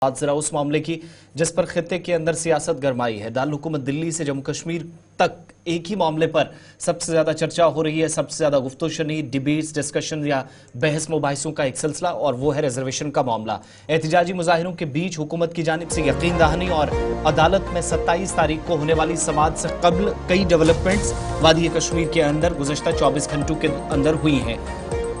बात जरा उस मामले की जिस पर खित्ते के अंदर सियासत गरमाई है। दारुल हुकूमत दिल्ली से जम्मू कश्मीर तक एक ही मामले पर सबसे ज्यादा चर्चा हो रही है, सबसे ज्यादा गुफ्तगू डिबेट्स, डिस्कशन या बहस मुबाहिसों का एक सिलसिला, और वो है रिजर्वेशन का मामला। एहतजाजी मुजाहिरों के बीच हुकूमत की जानिब से यकीन दहानी और अदालत में 27 तारीख को होने वाली समाअत से कबल कई डेवलपमेंट्स वादी कश्मीर के अंदर गुज़श्ता 24 घंटों के अंदर हुई हैं।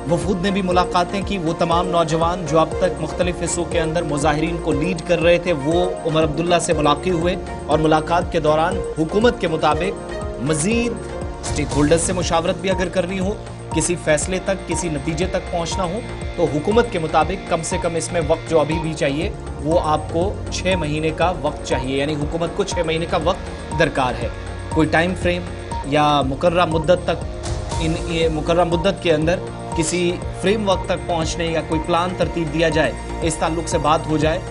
वफूद ने भी मुलाकातें की। वो तमाम नौजवान जो अब तक मुख्तलिफ हिस्सों के अंदर मुजाहिरीन को लीड कर रहे थे, वो उमर अब्दुल्ला से मुलाकात हुए और मुलाकात के दौरान हुकूमत के मुताबिक मजीद स्टेक होल्डर्स से मुशावरत भी अगर करनी हो, किसी फैसले तक, किसी नतीजे तक पहुंचना हो, तो हुकूमत के मुताबिक कम से कम इसमें वक्त जो अभी भी चाहिए वो आपको 6 महीने का वक्त चाहिए, यानी हुकूमत को 6 महीने का वक्त दरकार है। कोई टाइम फ्रेम या मुकर्रर मुद्दत तक, मुकर्रर मुद्दत के अंदर किसी फ्रेमवर्क तक पहुंचने या कोई प्लान तरतीब दिया जाए, इस ताल्लुक से बात हो जाए,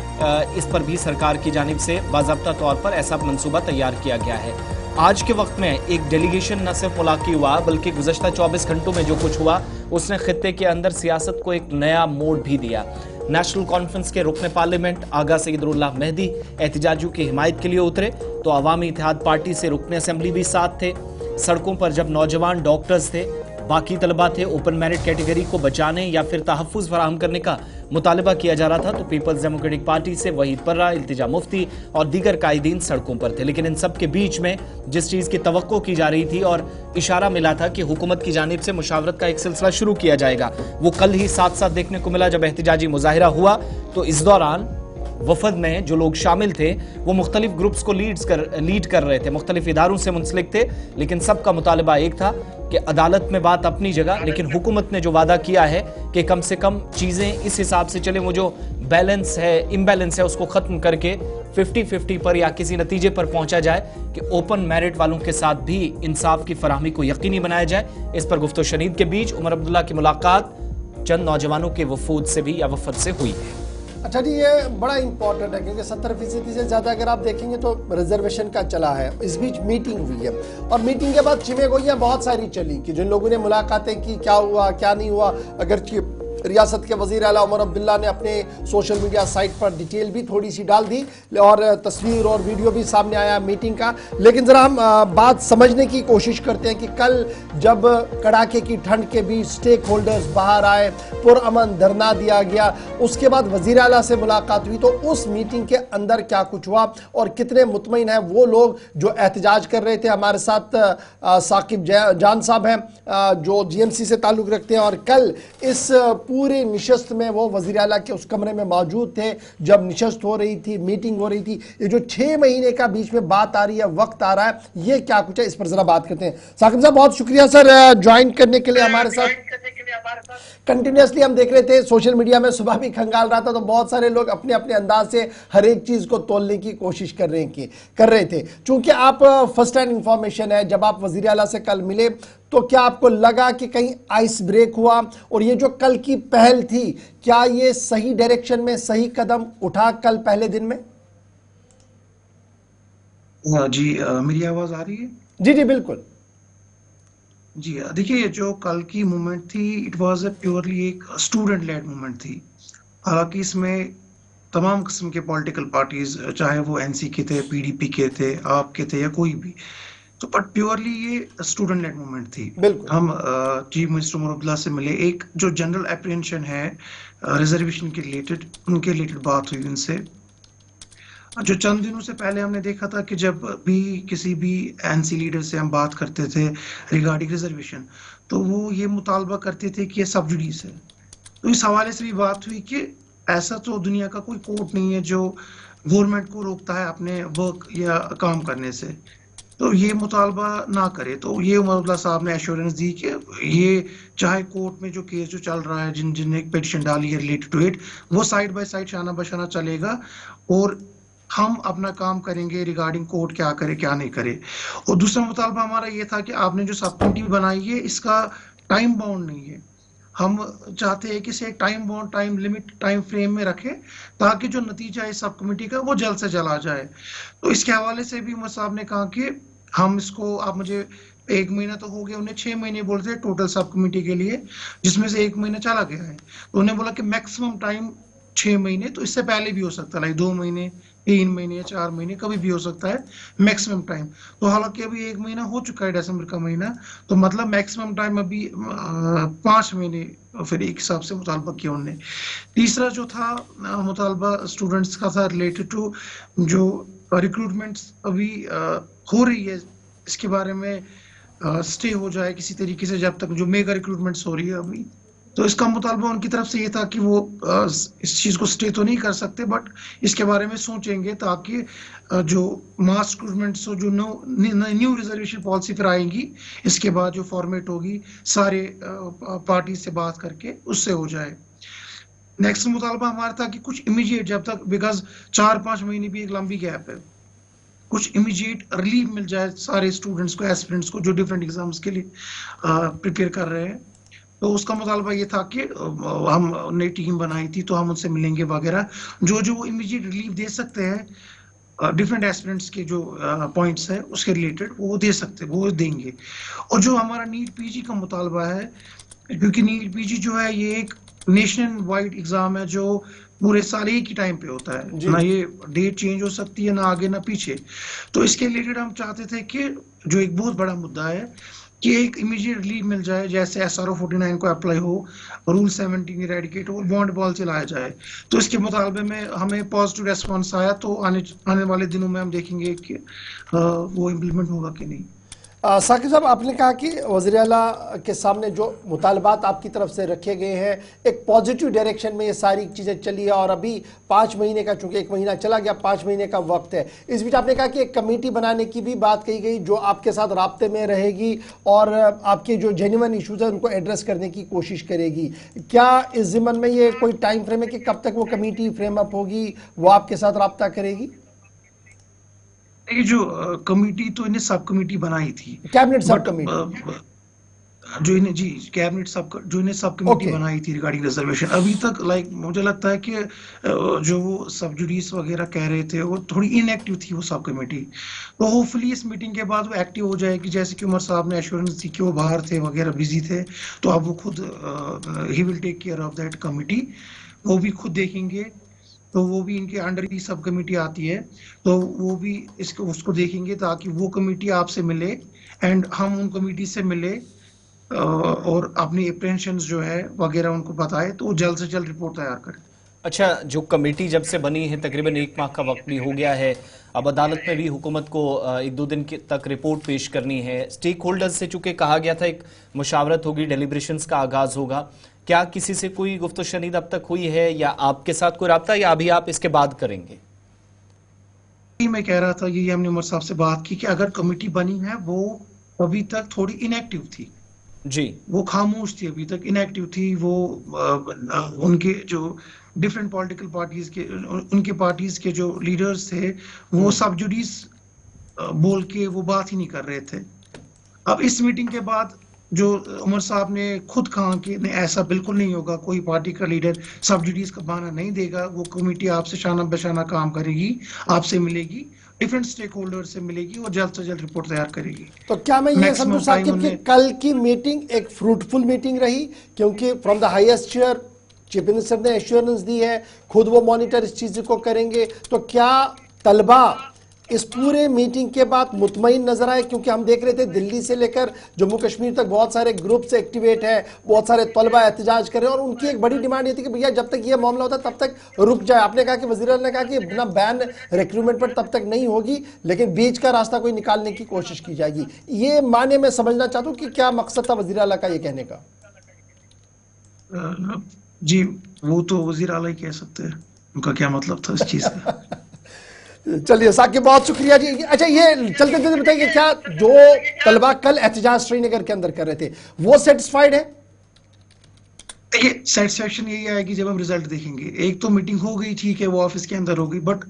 इस पर भी सरकार की जानिब से बाज़ाब्ता तौर पर ऐसा मंसूबा तैयार किया गया है। आज के वक्त में एक डेलीगेशन न सिर्फ मुलाकात हुआ बल्कि गुज़श्ता 24 घंटों में जो कुछ हुआ उसने खित्ते के अंदर सियासत को एक नया मोड़ भी दिया। नेशनल कॉन्फ्रेंस के रुकन पार्लियामेंट आगा सईदुल्लाह मेहदी एहतजाजियों की हिमायत के लिए उतरे, तो अवामी इत्तेहाद पार्टी से रुकन असम्बली भी साथ थे। सड़कों पर जब नौजवान डॉक्टर्स थे, बाकी तलबा थे, ओपन मेरिट कैटेगरी को बचाने या फिर तहफ़्फ़ुज़ फराहम करने का मुतालबा किया जा रहा था, तो पीपल्स डेमोक्रेटिक पार्टी से वहीद पर्रा, इल्तिजा मुफ्ती और दीगर कायदीन सड़कों पर थे। लेकिन इन सब के बीच में जिस चीज़ की तवक्को की जा रही थी और इशारा मिला था कि हुकूमत की जानिब से मुशावरत का एक सिलसिला शुरू किया जाएगा, वो कल ही साथ साथ देखने को मिला जब एहतजाजी मुजाहिरा हुआ। तो इस दौरान वफद में जो लोग शामिल थे वो मुख्तलिफ ग्रुप्स को लीड कर रहे थे, मुख्तलिफ इदारों से मुंसलिक थे, लेकिन सबका मुतालबा एक था कि अदालत में बात अपनी जगह, लेकिन हुकूमत ने जो वादा किया है कि कम से कम चीज़ें इस हिसाब से चले, वो जो बैलेंस है, इम्बैलेंस है, उसको ख़त्म करके 50-50 पर या किसी नतीजे पर पहुंचा जाए कि ओपन मेरिट वालों के साथ भी इंसाफ की फराहमी को यकीनी बनाया जाए। इस पर गुफ्तगू शनीद के बीच उमर अब्दुल्ला की मुलाकात चंद नौजवानों के वफूद से भी या वफद से हुई है। अच्छा जी, ये बड़ा इंपॉर्टेंट है क्योंकि 70% से ज़्यादा अगर आप देखेंगे तो रिजर्वेशन का चला है। इस बीच मीटिंग हुई है और मीटिंग के बाद चिमे गोइयाँ बहुत सारी चली कि जिन लोगों ने मुलाकातें की, क्या हुआ क्या नहीं हुआ। अगर रियासत के वज़ीर आला उमर अब्दुल्ला ने अपने सोशल मीडिया साइट पर डिटेल भी थोड़ी सी डाल दी और तस्वीर और वीडियो भी सामने आया मीटिंग का। लेकिन ज़रा हम बात समझने की कोशिश करते हैं कि कल जब कड़ाके की ठंड के बीच स्टेक होल्डर्स बाहर आए, पुरअमन धरना दिया गया, उसके बाद वज़ीर आला से मुलाकात हुई, तो उस मीटिंग के अंदर क्या कुछ हुआ और कितने मुतमईन हैं वो लोग जो एहतजाज कर रहे थे। हमारे साथ साकिब जान साहब हैं जो GMC से ताल्लुक़ रखते हैं और कल इस पूरे निशस्त में वो वज़ीर आला के उस कमरे में मौजूद थे जब निशस्त हो रही थी, मीटिंग हो रही थी। ये जो 6 महीने का बीच में बात आ रही है, वक्त आ रहा है, ये क्या कुछ है, इस पर जरा बात करते हैं। साकिब साहब बहुत शुक्रिया सर ज्वाइन करने के लिए हमारे साथ। कंटिन्यूसली हम देख रहे थे सोशल मीडिया में, सुबह भी खंगाल रहा था, तो बहुत सारे लोग अपने अपने अंदाज से हर एक चीज को तोलने की कोशिश कर रहे थे। चूंकि आप फर्स्ट हैंड इंफॉर्मेशन है, जब आप वज़ीर आला से कल मिले तो क्या आपको लगा कि कहीं आइस ब्रेक हुआ और ये जो कल की पहल थी, क्या ये सही डायरेक्शन में सही कदम उठा कल पहले दिन में? जी मेरी आवाज आ रही है? जी जी बिल्कुल जी देखिए, जो कल की मूवमेंट थी, इट वाज प्योरली एक स्टूडेंट लेड मूवमेंट थी। हालांकि इसमें तमाम किस्म के पॉलिटिकल पार्टीज, चाहे वो NC के थे, PDP के थे, आप के थे या कोई भी, तो बट प्योरली ये स्टूडेंट लेड मूवमेंट थी। हम चीफ मिनिस्टर उमर अब्दुल्ला से मिले, एक जो जनरल एप्रीहेंशन है रिजर्वेशन के रिलेटेड, उनके रिलेटेड बात हुई उनसे। जो चंद दिनों से पहले हमने देखा था कि जब भी किसी भी NC लीडर से हम बात करते थे रिगार्डिंग रिजर्वेशन, तो वो ये मुतालबा करते थे कि ये सब जुडिस है। तो इस हवाले से भी बात हुई कि ऐसा तो दुनिया का कोई कोर्ट नहीं है जो गवर्नमेंट को रोकता है अपने वर्क या काम करने से, तो ये मुतालबा ना करे। तो ये उमर अब्दुल्ला साहब ने एश्योरेंस दी कि ये चाहे कोर्ट में जो केस जो चल रहा है, जिनने एक पिटीशन डाली है रिलेटेड टू इट, वो साइड बाय साइड शाना बशाना चलेगा और हम अपना काम करेंगे रिगार्डिंग कोर्ट क्या करे क्या नहीं करे। और दूसरा मुतालबा हमारा ये था कि आपने जो सब कमेटी बनाई है, इसका टाइम बाउंड नहीं है। हम चाहते हैं कि इसे एक time bound, time limit, time frame में रखें ताकि जो नतीजा है सब कमेटी का वो जल्द से जल्द आ जाए। तो इसके हवाले से भी उमर साहब ने कहा कि हम इसको, आप मुझे 1 महीना तो हो गया, उन्हें 6 महीने बोलते हैं टोटल सब कमेटी के लिए, जिसमें से 1 महीना चला गया है। तो उन्हें बोला कि मैक्सिमम टाइम 6 महीने, तो इससे पहले भी हो सकता है, लाइक 2 महीने, 3 महीने, 4 महीने, कभी भी हो सकता है मैक्सिमम टाइम। तो हालांकि अभी 1 महीना हो चुका है, दिसंबर का महीना, तो मतलब मैक्सिमम टाइम अभी 5 महीने फिर एक हिसाब से मुतालबा किया उनने। तीसरा जो था मुतालबा स्टूडेंट्स का था रिलेटेड टू जो रिक्रूटमेंट्स अभी हो रही है, इसके बारे में स्टे हो जाए किसी तरीके से, जब तक जो मेगा रिक्रूटमेंट्स हो रही है अभी। तो इसका मुतालबा उनकी तरफ से ये था कि वो इस चीज को स्टे तो नहीं कर सकते, बट इसके बारे में सोचेंगे, ताकि जो मास रिक्रूटमेंट्स हो, जो न्यू रिजर्वेशन पॉलिसी फिर आएंगी, इसके बाद जो फॉर्मेट होगी सारे पार्टी से बात करके उससे हो जाए। नेक्स्ट मुतालबा हमारा था कि कुछ इमीडिएट, जब तक, बिकॉज 4-5 महीने भी एक लंबी गैप है, कुछ इमीडिएट रिलीफ मिल जाए सारे स्टूडेंट्स को, एस्पिरेंट्स को, जो डिफरेंट एग्जाम्स के लिए प्रिपेयर कर रहे हैं। तो उसका मुतालबा ये था कि हमने टीम बनाई थी, तो हम उनसे मिलेंगे वगैरह, जो जो वो इमीडिएट रिलीफ दे सकते हैं डिफरेंट एस्पिरेंट्स के जो पॉइंट्स है उसके रिलेटेड, वो दे सकते, वो देंगे। और जो हमारा नीट पीजी का मुतालबा है, क्योंकि नीट पीजी जो है ये एक नेशनल वाइड एग्जाम है, जो पूरे साल एक ही टाइम पे होता है, ना ये डेट चेंज हो सकती है, ना आगे ना पीछे। तो इसके रिलेटेड हम चाहते थे कि जो एक बहुत बड़ा मुद्दा है कि एक इमीडिएट रिलीफ मिल जाए, जैसे SRO 49 को अप्लाई हो, रूल 17 इरेडिकेट हो, बॉन्ड पॉलिसी चलाया जाए। तो इसके मुतालबे में हमें पॉजिटिव रेस्पॉन्स आया, तो आने वाले दिनों में हम देखेंगे कि वो इम्प्लीमेंट होगा कि नहीं। साकिब साहब, आपने कहा कि वज़ीर आला के सामने जो मुतालबात आपकी तरफ से रखे गए हैं, एक पॉजिटिव डायरेक्शन में ये सारी चीज़ें चली है, और अभी 5 महीने का, चूंकि 1 महीना चला गया, 5 महीने का वक्त है। इस बीच आपने कहा कि एक कमेटी बनाने की भी बात कही गई, जो आपके साथ राब्ते में रहेगी और आपके जो जेन्युइन इशूज़ हैं उनको एड्रेस करने की कोशिश करेगी। क्या इस ज़िम्मन में ये कोई टाइम फ्रेम है कि कब तक वो कमेटी फ्रेम अप होगी, वो आपके साथ राब्ता करेगी? ये जो कमेटी, तो इन्हें सब कमेटी बनाई थी, कैबिनेट सब कमेटी, जो इन्हें, जी, कैबिनेट जो इन्हें सब कमेटी बनाई थी रिगार्डिंग रिजर्वेशन। अभी तक मुझे लगता है कि जो वो सब जुडिस वगैरह कह रहे थे, वो थोड़ी इनएक्टिव थी वो सब कमेटी। तो होपफुली इस मीटिंग के बाद वो एक्टिव हो जाएगी, जैसे कि उमर साहब ने एश्योरेंस दी कि वो बाहर थे वगैरह, बिजी थे, तो अब वो खुद ही will take care of that committee, वो भी खुद देखेंगे। तो वो भी इनके अंडर ही सब कमेटी आती है, तो वो भी उसको देखेंगे, ताकि वो कमेटी आपसे मिले एंड हम उन कमेटी से मिले और अपनी अप्रेंशंस जो है वगैरह उनको बताए, तो जल्द से जल्द रिपोर्ट तैयार करें। अच्छा, जो कमेटी जब से बनी है तकरीबन 1 माह का वक्त भी हो गया है, अब अदालत में भी हुकूमत को 1-2 दिन तक रिपोर्ट पेश करनी है। स्टेक होल्डर्स से चूंकि कहा गया था एक मुशावरत होगी, डेलिब्रेशंस का आगाज होगा, क्या किसी से कोई गुफ्तो शनीद अब तक हुई है, या आपके साथ कोई राब्ता, या अभी आप इसके बाद करेंगे? मैं कह रहा था, यही हमने उमर साहब से बात की कि अगर कमेटी बनी है, वो अभी तक थोड़ी इनएक्टिव थी जी, वो खामोश थी, अभी तक इनएक्टिव थी। वो उनके जो डिफरेंट पॉलिटिकल पार्टीज के, उनके पार्टीज के जो लीडर्स थे, वो सब जुडिस बोल के वो बात ही नहीं कर रहे थे। अब इस मीटिंग के बाद जो उमर साहब ने खुद कहा कि नहीं, ऐसा बिल्कुल नहीं होगा, कोई पार्टी का लीडर सब जुडिस का बहाना नहीं देगा, वो कमेटी आपसे शाना बशाना काम करेगी, आपसे मिलेगी, डिफरेंट स्टेक होल्डर से मिलेगी और जल्द से जल्द रिपोर्ट तैयार करेगी। तो क्या मैं ये समझूं साकिब कि कल की मीटिंग एक फ्रूटफुल मीटिंग रही, क्योंकि from the highest chair chief minister ने एश्योरेंस दी है, खुद वो मॉनिटर इस चीज को करेंगे, तो क्या तलबा इस पूरे मीटिंग के बाद मुतमईन नजर आए? क्योंकि हम देख रहे थे दिल्ली से लेकर जम्मू कश्मीर तक बहुत सारे ग्रुप्स एक्टिवेट है, बहुत सारे तलबा एहतजाज कर रहे हैं, और उनकी एक बड़ी डिमांड ये थी कि भैया जब तक ये मामला होता तब तक रुक जाए। आपने कहा कि वज़ीर आला ने कहा कि बिना बैन रिक्रूटमेंट पर तब तक नहीं होगी, लेकिन बीच का रास्ता कोई निकालने की कोशिश की जाएगी। ये माने मैं समझना चाहता हूँ कि क्या मकसद था वज़ीर आला का ये कहने का? जी, वो तो वज़ीर आला ही कह सकते हैं उनका क्या मतलब था इस चीज का। चलिए साकिब, बहुत शुक्रिया जी। अच्छा, ये चलते चलते बताइए, क्या जो तलबा कल एहतजाज श्रीनगर के अंदर कर रहे थे वो सेटिस्फाइड है? देखिए, सेटिस्फेक्शन यही आएगी जब हम रिजल्ट देखेंगे। एक तो मीटिंग हो गई, ठीक है, वो ऑफिस के अंदर हो गई, बट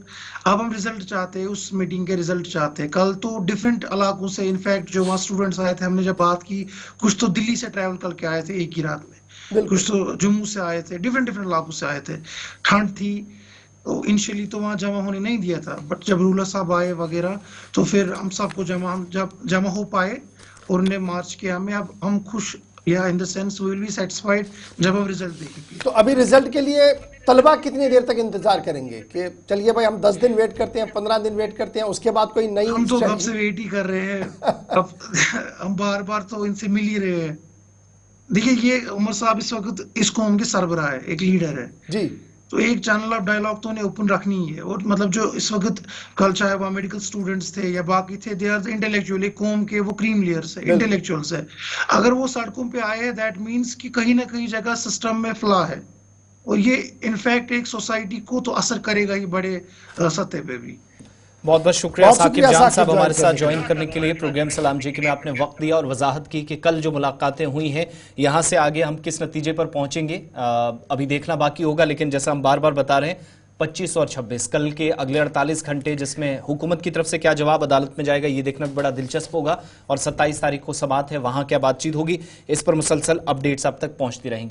अब हम रिजल्ट चाहते हैं, उस मीटिंग के रिजल्ट चाहते हैं। कल तो डिफरेंट इलाकों से, इनफैक्ट जो वहाँ स्टूडेंट्स आए थे, हमने जब बात की, कुछ तो दिल्ली से ट्रैवल करके आए थे एक ही रात में, कुछ तो जम्मू से आए थे, डिफरेंट इलाकों से आए थे। ठंड थी, तो इनिशियली तो वहाँ जमा होने नहीं दिया था, बट जब रूलर साहब आए वगैरह, तो फिर हम सबको जब जमा हो पाए और उन्हें मार्च किया। में अब हम खुश या in the sense we will be satisfied जब हम रिजल्ट देखेंगे। तो अभी रिजल्ट के लिए तलबा कितनी देर तक इंतजार करेंगे कि चलिए भाई हम 10 दिन वेट करते हैं, 15 दिन वेट करते हैं, उसके बाद कोई नई हम तो कब से वेट ही कर रहे हैं। अब हम बार बार तो इनसे मिल ही रहे हैं। देखिए, ये उमर साहब इस वक्त इस कौम के सरबराह है, एक लीडर है जी। तो एक चैनल ऑफ डायलॉग तो उन्हें ओपन रखनी ही है। और मतलब जो इस वक्त कल चाहे वो मेडिकल स्टूडेंट्स थे या बाकी थे, दे आर द इंटेलेक्चुअल, एक कौम के वो क्रीम लेयर्स है, इंटेलेक्चुअल्स है। अगर वो सड़कों पे आए हैं, दैट मीन्स कि कहीं ना कहीं जगह सिस्टम में फ्लॉ है, और ये इनफैक्ट एक सोसाइटी को तो असर करेगा ही बड़े सतह पे भी। बहुत बहुत शुक्रिया साकिब जान साहब साकिब हमारे साथ ज्वाइन ज्वाइन करने के लिए प्रोग्राम सलाम जी के में आपने वक्त दिया और वजाहत की कि कल जो मुलाकातें हुई हैं यहाँ से आगे हम किस नतीजे पर पहुंचेंगे अभी देखना बाकी होगा। लेकिन जैसा हम बार बार बता रहे हैं 25 और 26 कल के अगले 48 घंटे जिसमें हुकूमत की तरफ से क्या जवाब अदालत में जाएगा ये देखना भी बड़ा दिलचस्प होगा। और 27 तारीख को समाअत है, वहां क्या बातचीत होगी, इस पर मुसलसल अपडेट्स आप तक पहुंचती रहेंगी।